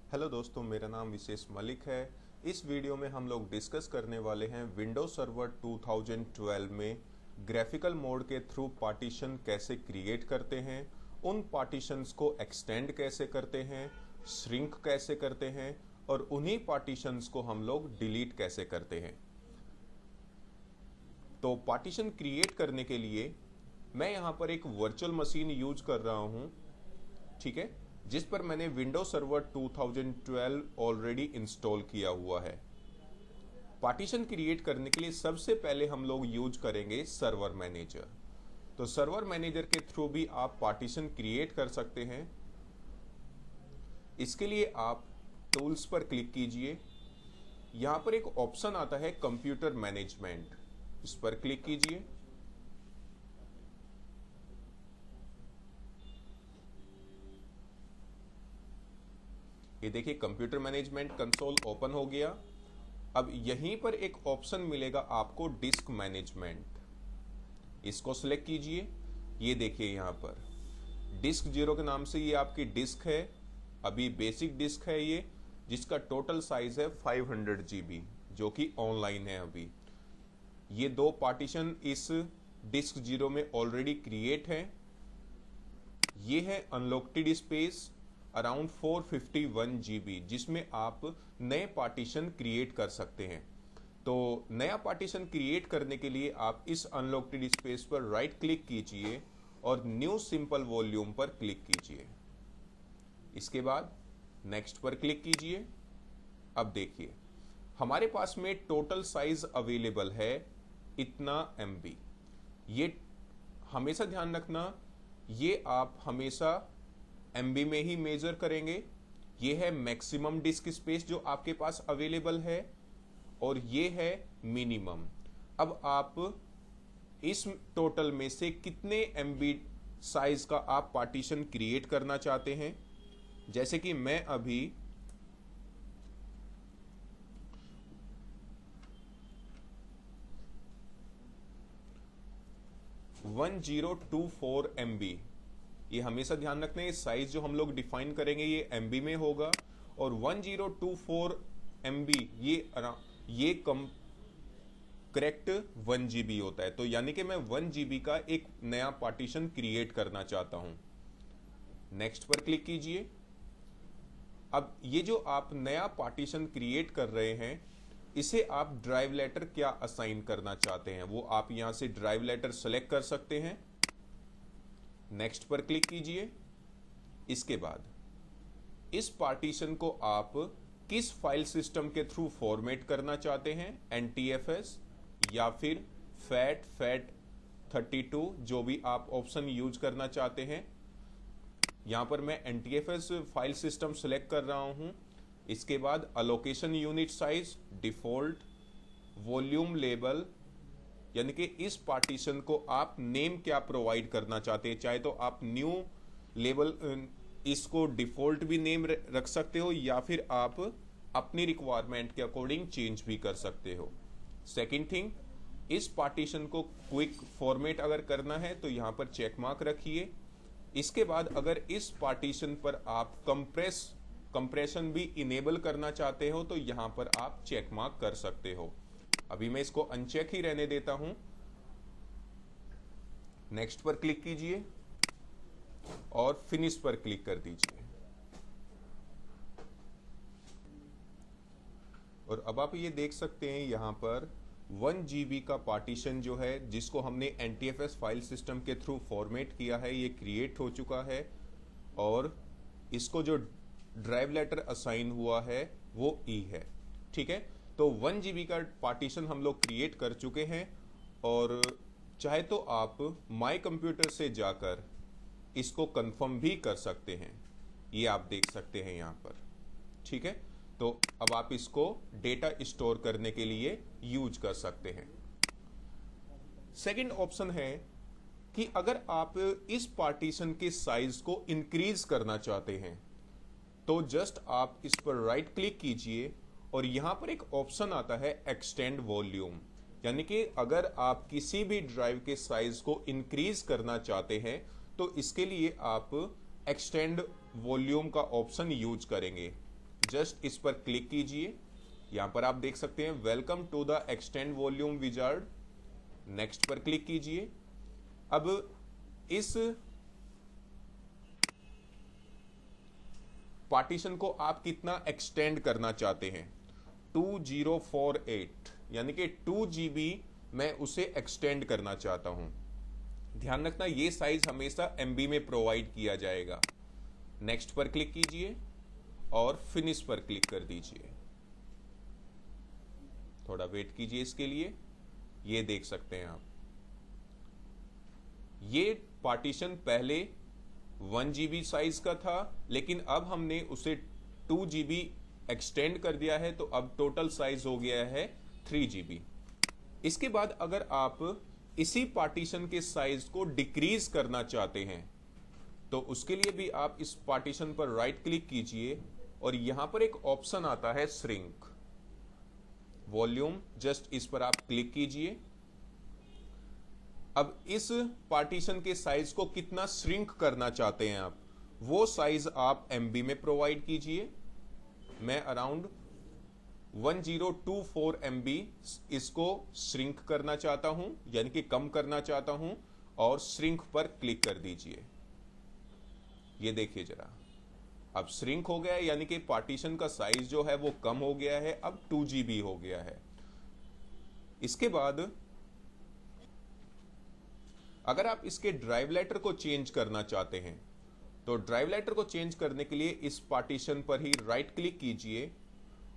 Hello दोस्तों, मेरा नाम विशेष मलिक है। इस वीडियो में हम लोग डिस्कस करने वाले हैं विंडोज सर्वर 2012 में ग्राफिकल मोड के थ्रू पार्टीशन कैसे क्रिएट करते हैं, उन पार्टीशंस को एक्सटेंड कैसे करते हैं, श्रिंक कैसे करते हैं और उन्हीं पार्टीशंस को हम लोग डिलीट कैसे करते हैं। तो पार्टीशन क्रिएट करने के लिए मैं यहाँ पर एक वर्चुअल मशीन यूज कर रहा हूँ, ठीक है, जिस पर मैंने विंडोज सर्वर 2012 ऑलरेडी इंस्टॉल किया हुआ है। पार्टीशन क्रिएट करने के लिए सबसे पहले हम लोग यूज करेंगे सर्वर मैनेजर। तो सर्वर मैनेजर के थ्रू भी आप पार्टीशन क्रिएट कर सकते हैं। इसके लिए आप टूल्स पर क्लिक कीजिए। यहां पर एक ऑप्शन आता है कंप्यूटर मैनेजमेंट, इस पर क्लिक कीजिए। ये देखिए कंप्यूटर मैनेजमेंट कंसोल ओपन हो गया। अब यहीं पर एक ऑप्शन मिलेगा आपको डिस्क मैनेजमेंट, इसको सिलेक्ट कीजिए। ये देखिए यहाँ पर डिस्क 0 के नाम से ये आपकी डिस्क है। अभी बेसिक डिस्क है ये, जिसका टोटल साइज है 500 GB, जो कि ऑनलाइन है। अभी ये दो पार्टीशन इस डिस्क 0 में ऑलरेडी क्रिएट है। ये है अनलॉक्ड स्पेस अराउंड 451 GB, जिसमें आप नए पार्टीशन क्रिएट कर सकते हैं। तो नया पार्टीशन क्रिएट करने के लिए आप इस अनलॉक्ड स्पेस पर राइट क्लिक कीजिए और न्यू सिंपल वॉल्यूम पर क्लिक कीजिए। इसके बाद नेक्स्ट पर क्लिक कीजिए। अब देखिए हमारे पास में टोटल साइज अवेलेबल है इतना MB। ये हमेशा ध्यान रखना, ये आप हमेशा MB में ही मेजर करेंगे। ये है मैक्सिमम डिस्क स्पेस जो आपके पास अवेलेबल है और ये है मिनिमम। अब आप इस टोटल में से कितने MB साइज का आप पार्टीशन क्रिएट करना चाहते हैं। जैसे कि मैं अभी 1024 MB, ये हमेशा ध्यान रखना है, साइज जो हम लोग डिफाइन करेंगे ये MB में होगा। और 1024 MB ये कम करेक्ट 1 GB होता है। तो यानी कि मैं 1 GB का एक नया पार्टीशन क्रिएट करना चाहता हूं। नेक्स्ट पर क्लिक कीजिए। अब ये जो आप नया पार्टीशन क्रिएट कर रहे हैं, इसे आप ड्राइव लेटर क्या असाइन करना चाहते हैं वो आप यहां से ड्राइव लेटर सेलेक्ट कर सकते हैं। नेक्स्ट पर क्लिक कीजिए। इसके बाद इस पार्टीशन को आप किस फाइल सिस्टम के थ्रू फॉर्मेट करना चाहते हैं, NTFS या फिर FAT32, जो भी आप ऑप्शन यूज करना चाहते हैं। यहां पर मैं NTFS फाइल सिस्टम सेलेक्ट कर रहा हूं। इसके बाद allocation unit size, default, volume label, यानी कि इस पार्टीशन को आप नेम क्या प्रोवाइड करना चाहते हैं। चाहे तो आप न्यू लेबल इसको डिफॉल्ट भी नेम रख सकते हो या फिर आप अपनी रिक्वायरमेंट के अकॉर्डिंग चेंज भी कर सकते हो। सेकंड थिंग, इस पार्टीशन को क्विक फॉर्मेट अगर करना है तो यहां पर चेक मार्क रखिए। इसके बाद अगर इस पार्टीशन पर आप कंप्रेशन भी इनेबल करना चाहते हो तो यहां पर आप चेक मार्क कर सकते हो। अभी मैं इसको अनचेक ही रहने देता हूं। नेक्स्ट पर क्लिक कीजिए और फिनिश पर क्लिक कर दीजिए। और अब आप ये देख सकते हैं यहां पर 1 GB का पार्टीशन जो है, जिसको हमने NTFS फाइल सिस्टम के थ्रू फॉर्मेट किया है, ये क्रिएट हो चुका है। और इसको जो ड्राइव लेटर असाइन हुआ है वो E है, ठीक है। तो 1 GB का पार्टीशन हम लोग क्रिएट कर चुके हैं। और चाहे तो आप माई कंप्यूटर से जाकर इसको कंफर्म भी कर सकते हैं, ये आप देख सकते हैं यहाँ पर, ठीक है। तो अब आप इसको डेटा स्टोर करने के लिए यूज कर सकते हैं। सेकंड ऑप्शन है कि अगर आप इस पार्टीशन के साइज को इंक्रीज करना चाहते हैं तो जस्ट आप इस पर राइट क्लिक कीजिए और यहां पर एक ऑप्शन आता है एक्सटेंड वॉल्यूम, यानी कि अगर आप किसी भी ड्राइव के साइज को इंक्रीज करना चाहते हैं तो इसके लिए आप एक्सटेंड वॉल्यूम का ऑप्शन यूज करेंगे। जस्ट इस पर क्लिक कीजिए। यहां पर आप देख सकते हैं welcome to the extend volume wizard, next पर क्लिक कीजिए। अब इस पार्टीशन को आप कितना एक्सटेंड करना चाहते हैं, 2048 यानी कि 2 GB मैं उसे एक्सटेंड करना चाहता हूं। ध्यान रखना ये साइज हमेशा MB में प्रोवाइड किया जाएगा। नेक्स्ट पर क्लिक कीजिए और फिनिश पर क्लिक कर दीजिए। थोड़ा वेट कीजिए इसके लिए। ये देख सकते हैं आप, ये पार्टीशन पहले 1 GB साइज का था, लेकिन अब हमने उसे 2 GB एक्सटेंड कर दिया है, तो अब टोटल साइज हो गया है 3 GB। इसके बाद अगर आप इसी पार्टीशन के साइज को डिक्रीज करना चाहते हैं तो उसके लिए भी आप इस पार्टीशन पर राइट क्लिक कीजिए और यहां पर एक ऑप्शन आता है श्रिंक वॉल्यूम, जस्ट इस पर आप क्लिक कीजिए। अब इस पार्टीशन के साइज को कितना श्रिंक करना चाहते हैं आप, वो साइज आप MB में प्रोवाइड कीजिए। मैं अराउंड 1024 MB इसको श्रिंक करना चाहता हूं, यानी कि कम करना चाहता हूं, और श्रिंक पर क्लिक कर दीजिए। ये देखिए जरा, अब श्रिंक हो गया है, यानी कि पार्टीशन का साइज जो है वो कम हो गया है, अब 2 GB हो गया है। इसके बाद अगर आप इसके ड्राइव लेटर को चेंज करना चाहते हैं तो ड्राइव लेटर को चेंज करने के लिए इस पार्टीशन पर ही राइट क्लिक कीजिए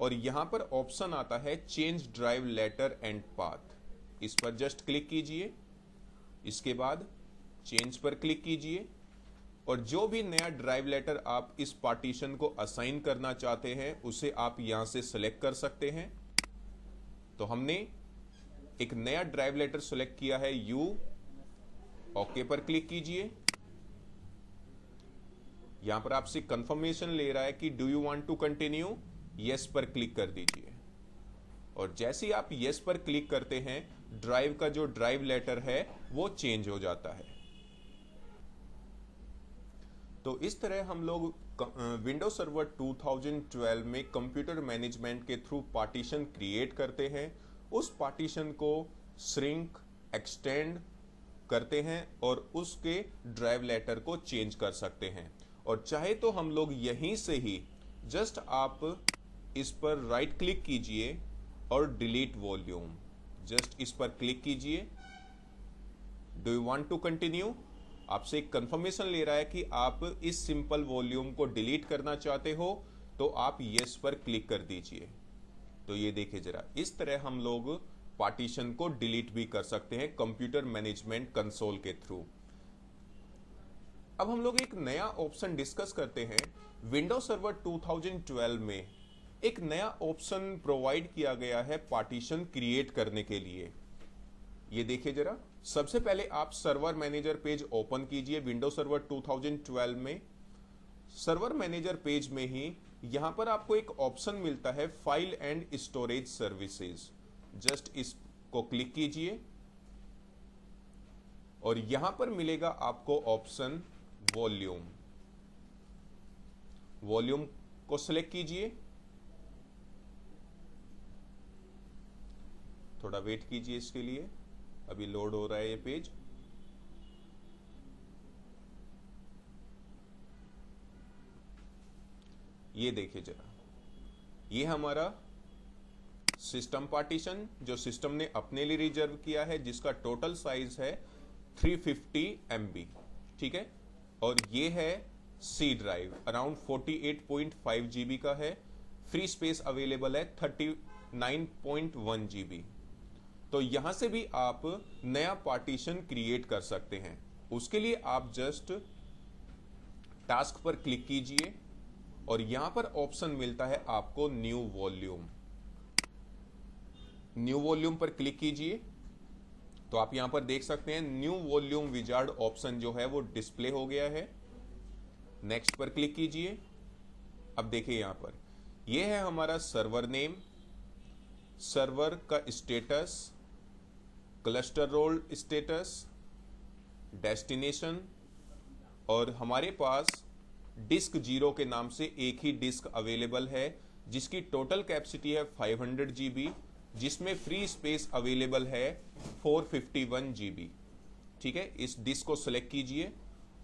और यहां पर ऑप्शन आता है change drive letter and path, इस पर जस्ट क्लिक कीजिए। इसके बाद चेंज पर क्लिक कीजिए और जो भी नया ड्राइव लेटर आप इस पार्टीशन को असाइन करना चाहते हैं उसे आप यहां से सिलेक्ट कर सकते हैं। तो हमने एक नया ड्राइव लेटर सिलेक्ट किया है U, ओके पर क्लिक कीजिए। यहां पर आपसे कंफर्मेशन ले रहा है कि do you want to continue, yes पर क्लिक कर दीजिए। और जैसे ही आप यस पर क्लिक करते हैं ड्राइव का जो ड्राइव लेटर है वो चेंज हो जाता है। तो इस तरह हम लोग विंडोज सर्वर 2012 में कंप्यूटर मैनेजमेंट के थ्रू पार्टीशन क्रिएट करते हैं, उस पार्टीशन को श्रिंक एक्सटेंड करते हैं और उसके ड्राइव लेटर को चेंज कर सकते हैं। और चाहे तो हम लोग यहीं से ही जस्ट आप इस पर राइट क्लिक कीजिए और डिलीट वॉल्यूम, जस्ट इस पर क्लिक कीजिए। Do you want to continue, आपसे एक कंफर्मेशन ले रहा है कि आप इस सिंपल वॉल्यूम को डिलीट करना चाहते हो, तो आप यस पर क्लिक कर दीजिए। तो ये देखिए जरा, इस तरह हम लोग पार्टीशन को डिलीट भी कर सकते हैं कंप्यूटर मैनेजमेंट कंसोल के थ्रू। अब हम लोग एक नया ऑप्शन डिस्कस करते हैं। विंडोज सर्वर 2012 में एक नया ऑप्शन प्रोवाइड किया गया है पार्टीशन क्रिएट करने के लिए। ये देखिए जरा, सबसे पहले आप सर्वर मैनेजर पेज ओपन कीजिए। विंडोज सर्वर 2012 में सर्वर मैनेजर पेज में ही यहां पर आपको एक ऑप्शन मिलता है file and storage services, just इसको क्लिक कीजिए और यहां पर मिलेगा आपको ऑप्शन वॉल्यूम। वॉल्यूम को सिलेक्ट कीजिए, थोड़ा वेट कीजिए इसके लिए, अभी लोड हो रहा है ये पेज। ये देखिए जरा, ये हमारा सिस्टम पार्टीशन जो सिस्टम ने अपने लिए रिजर्व किया है, जिसका टोटल साइज है 350 MB, ठीक है। और ये है C ड्राइव, अराउंड 48.5 GB का है। फ्री स्पेस अवेलेबल है 39.1 GB। तो यहां से भी आप नया पार्टीशन क्रिएट कर सकते हैं। उसके लिए आप जस्ट टास्क पर क्लिक कीजिए और यहां पर ऑप्शन मिलता है आपको न्यू वॉल्यूम। न्यू वॉल्यूम पर क्लिक कीजिए तो आप यहां पर देख सकते हैं न्यू वॉल्यूम विजार्ड ऑप्शन जो है वो डिस्प्ले हो गया है। नेक्स्ट पर क्लिक कीजिए। अब देखिए यहां पर ये है हमारा सर्वर नेम, सर्वर का status, cluster role status, destination, और हमारे पास डिस्क 0 के नाम से एक ही डिस्क अवेलेबल है जिसकी टोटल कैपेसिटी है 500 GB, जिसमें फ्री स्पेस अवेलेबल है 451 GB। ठीक है, इस डिस्क को सिलेक्ट कीजिए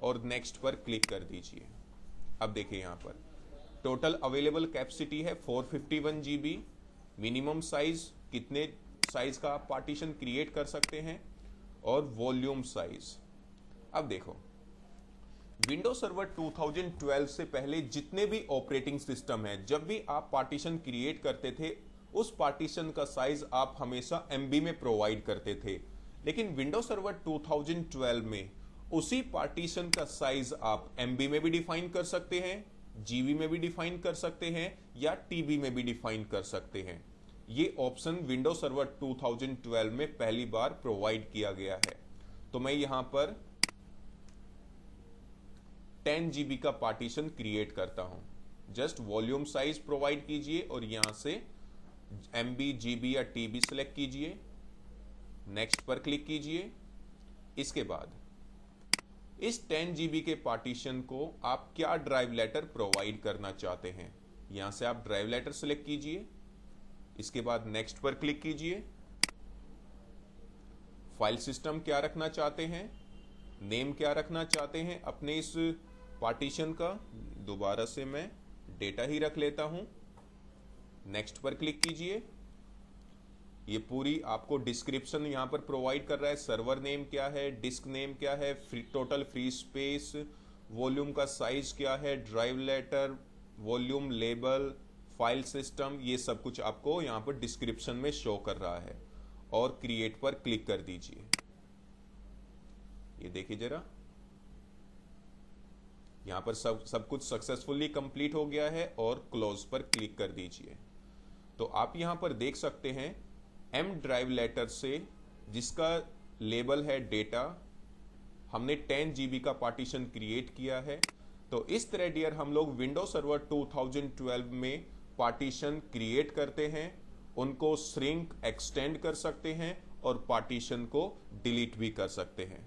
और नेक्स्ट पर क्लिक कर दीजिए। अब देखिए यहाँ पर टोटल अवेलेबल कैपेसिटी है 451 GB। मिनिमम साइज, कितने साइज का आप पार्टीशन क्रिएट कर सकते हैं, और वॉल्यूम साइज। अब देखो, विंडोज सर्वर 2012 से पहले जितने भी ऑपरेटिंग सिस्टम है, जब भी आप पार्टीशन क्रिएट करते थे उस पार्टीशन का साइज आप हमेशा MB में प्रोवाइड करते थे। लेकिन विंडोज सर्वर 2012 में उसी पार्टीशन का साइज आप MB में भी डिफाइन कर सकते हैं, GB में भी डिफाइन कर सकते हैं, या TB में भी डिफाइन कर सकते हैं। ये ऑप्शन विंडोज सर्वर 2012 में पहली बार प्रोवाइड किया गया है। तो मैं यहां पर 10 GB का पार्टीशन क्रिएट करता हूं। जस्ट वॉल्यूम साइज प्रोवाइड कीजिए और यहां से MB, GB या TB सिलेक्ट कीजिए, नेक्स्ट पर क्लिक कीजिए। इसके बाद इस 10 GB के पार्टीशन को आप क्या ड्राइव लेटर प्रोवाइड करना चाहते हैं, यहां से आप ड्राइव लेटर सिलेक्ट कीजिए। इसके बाद नेक्स्ट पर क्लिक कीजिए। फाइल सिस्टम क्या रखना चाहते हैं, नेम क्या रखना चाहते हैं अपने इस पार्टीशन का, दोबारा से मैं डेटा ही रख लेता हूं। नेक्स्ट पर क्लिक कीजिए। ये पूरी आपको डिस्क्रिप्शन यहां पर प्रोवाइड कर रहा है। सर्वर नेम क्या है, डिस्क नेम क्या है, टोटल फ्री स्पेस, वॉल्यूम का साइज क्या है, drive letter, volume label, file system, ये सब कुछ आपको यहां पर डिस्क्रिप्शन में शो कर रहा है। और क्रिएट पर क्लिक कर दीजिए। ये देखिए जरा, यहां पर सब कुछ सक्सेसफुली कंप्लीट हो गया है और क्लोज पर क्लिक कर दीजिए। तो आप यहां पर देख सकते हैं M ड्राइव लेटर से, जिसका लेबल है डेटा, हमने 10 GB का पार्टीशन क्रिएट किया है। तो इस तरह डियर हम लोग विंडोज सर्वर 2012 में पार्टीशन क्रिएट करते हैं, उनको श्रिंक एक्सटेंड कर सकते हैं और पार्टीशन को डिलीट भी कर सकते हैं।